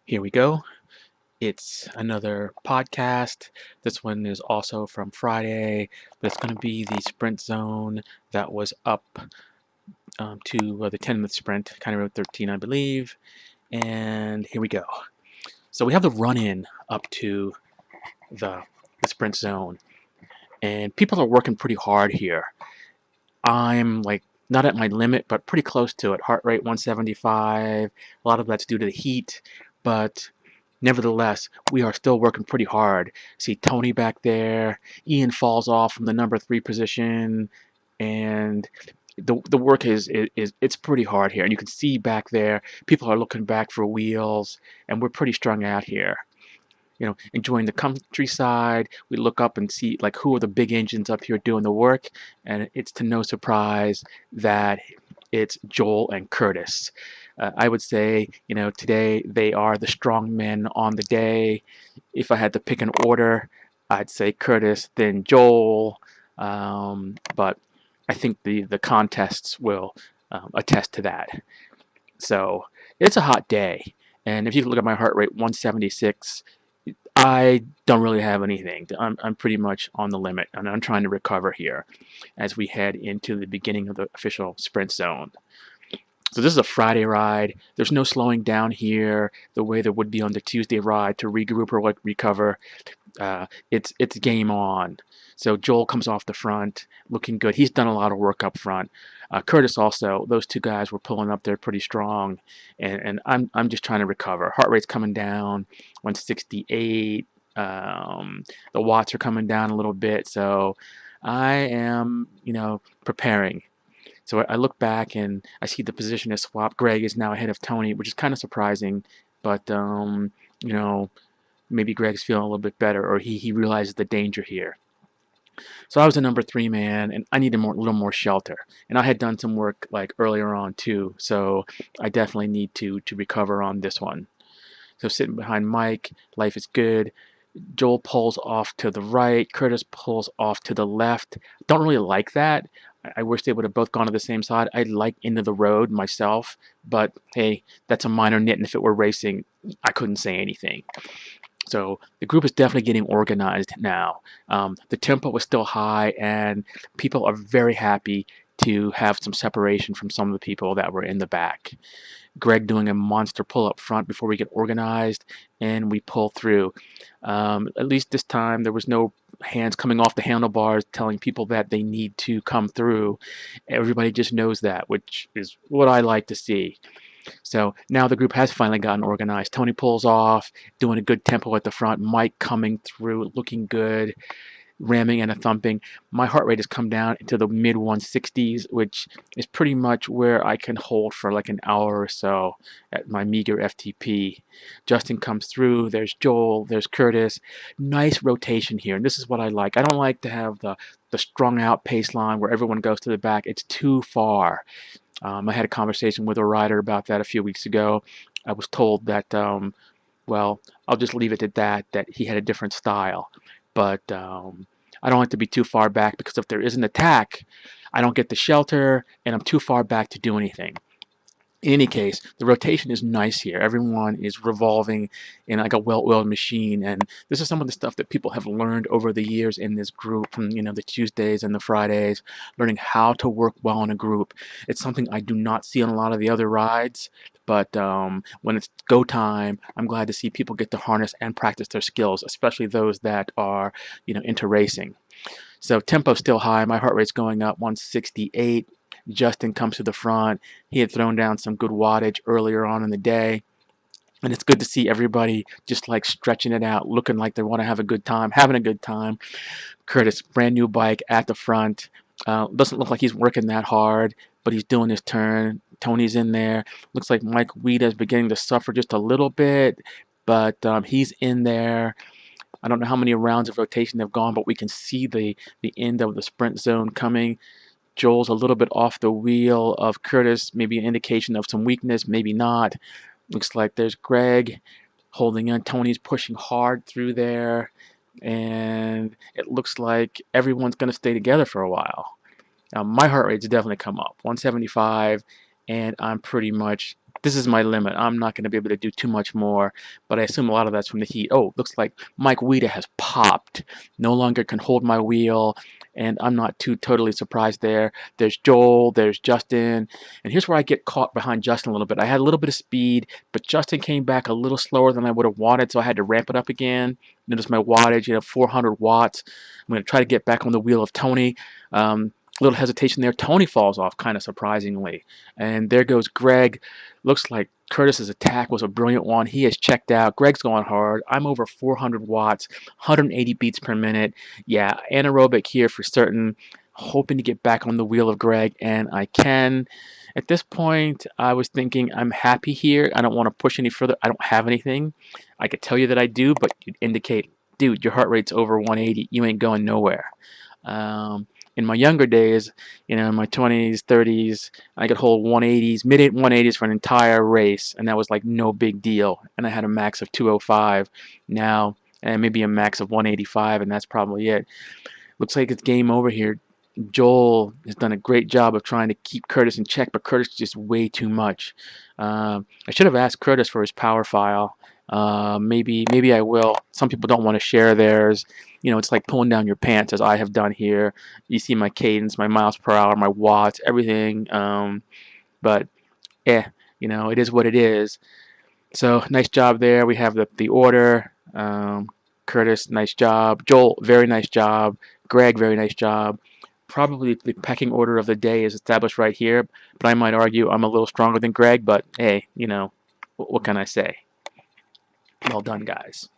Here we go. It's another podcast. This one is also from Friday, but it's going to be the sprint zone that was up to the 10-minute sprint, kind of road 13, I believe. And here we go. So we have the run in up to the, the sprint zone, and people are working pretty hard here. I'm like not at my limit, but pretty close to it. Heart rate 175. A lot of that's due to the heat, but nevertheless, we are still working pretty hard. See Tony back there. Ian falls off from the number 3 position, and the work is it's pretty hard here. And you can see back there, people are looking back for wheels, and we're pretty strung out here. Enjoying the countryside. We look up and see like who are the big engines up here doing the work, and it's to no surprise that it's Joel and Curtis. I would say, today they are the strong men on the day. If I had to pick an order, I'd say Curtis, then Joel. But I think the contests will attest to that. So it's a hot day. And if you look at my heart rate, 176, I don't really have anything. I'm pretty much on the limit, and I'm trying to recover here as we head into the beginning of the official sprint zone. So this is a Friday ride. There's no slowing down here the way there would be on the Tuesday ride to regroup or recover. It's game on. So Joel comes off the front, looking good. He's done a lot of work up front. Curtis also. Those two guys were pulling up there pretty strong, and I'm just trying to recover. Heart rate's coming down, 168. The watts are coming down a little bit, so I am, preparing. So I look back and I see the position is swapped. Greg is now ahead of Tony, which is kind of surprising, but you know, maybe Greg's feeling a little bit better, or he realizes the danger here. So I was the number 3 man, and I needed a little more shelter. And I had done some work like earlier on too, so I definitely need to recover on this one. So sitting behind Mike, life is good. Joel pulls off to the right. Curtis pulls off to the left. Don't really like that. I wish they would have both gone to the same side. I like into the road myself, but hey, that's a minor nit. And if it were racing, I couldn't say anything. So the group is definitely getting organized now. The tempo is still high, and people are very happy to have some separation from some of the people that were in the back. Greg doing a monster pull up front before we get organized, and we pull through. At least this time there was no hands coming off the handlebars telling people that they need to come through. Everybody just knows that, which is what I like to see. So now the group has finally gotten organized. Tony pulls off, doing a good tempo at the front. Mike coming through, looking good, ramming and a thumping. My heart rate has come down into the mid 160s, which is pretty much where I can hold for like an hour or so at my meager FTP. Justin comes through. There's Joel. There's Curtis. Nice rotation here, and this is what I like. I don't like to have the strung out pace line where everyone goes to the back. It's too far. I had a conversation with a rider about that a few weeks ago. I was told that, well, I'll just leave it at that he had a different style. But I don't like to be too far back, because if there is an attack, I don't get the shelter, and I'm too far back to do anything. In any case, the rotation is nice here. Everyone is revolving in like a well-oiled machine, and this is some of the stuff that people have learned over the years in this group, from the Tuesdays and the Fridays, learning how to work well in a group. It's something I do not see on a lot of the other rides, but when it's go time, I'm glad to see people get to harness and practice their skills, especially those that are into racing. So tempo's still high. My heart rate's going up, 168. Justin comes to the front. He had thrown down some good wattage earlier on in the day. And it's good to see everybody just like stretching it out, looking like they want to have a good time, having a good time. Curtis, brand new bike at the front. Doesn't look like he's working that hard, but he's doing his turn. Tony's in there. Looks like Mike Weeda is beginning to suffer just a little bit, but he's in there. I don't know how many rounds of rotation they've gone, but we can see the end of the sprint zone coming. Joel's a little bit off the wheel of Curtis, maybe an indication of some weakness, maybe not. Looks like there's Greg holding in. Tony's pushing hard through there, and it looks like everyone's going to stay together for a while. My heart rate's definitely come up, 175, and I'm pretty much this is my limit. I'm not going to be able to do too much more, but I assume a lot of that's from the heat. Oh, looks like Mike Weida has popped. No longer can hold my wheel, and I'm not too totally surprised there. There's Joel, there's Justin, and here's where I get caught behind Justin a little bit. I had a little bit of speed, but Justin came back a little slower than I would have wanted, so I had to ramp it up again. Notice my wattage, 400 watts. I'm going to try to get back on the wheel of Tony. Little hesitation there. Tony falls off kind of surprisingly. And there goes Greg. Looks like Curtis's attack was a brilliant one. He has checked out. Greg's going hard. I'm over 400 watts, 180 beats per minute. Yeah, anaerobic here for certain. Hoping to get back on the wheel of Greg, and I can. At this point, I was thinking I'm happy here. I don't want to push any further. I don't have anything. I could tell you that I do, but you'd indicate, dude, your heart rate's over 180. You ain't going nowhere. In my younger days, in my 20s, 30s, I could hold 180s, mid 180s for an entire race, and that was like no big deal. And I had a max of 205 now, and maybe a max of 185, and that's probably it. Looks like it's game over here. Joel has done a great job of trying to keep Curtis in check, but Curtis is just way too much. I should have asked Curtis for his power file. Maybe I will. Some people don't want to share theirs. It's like pulling down your pants, as I have done here. You see my cadence, my miles per hour, my watts, everything. But it is what it is. So nice job there. We have the order. Curtis, nice job. Joel, very nice job. Greg, very nice job. Probably the pecking order of the day is established right here, but I might argue I'm a little stronger than Greg, but hey, what can I say? Well done, guys.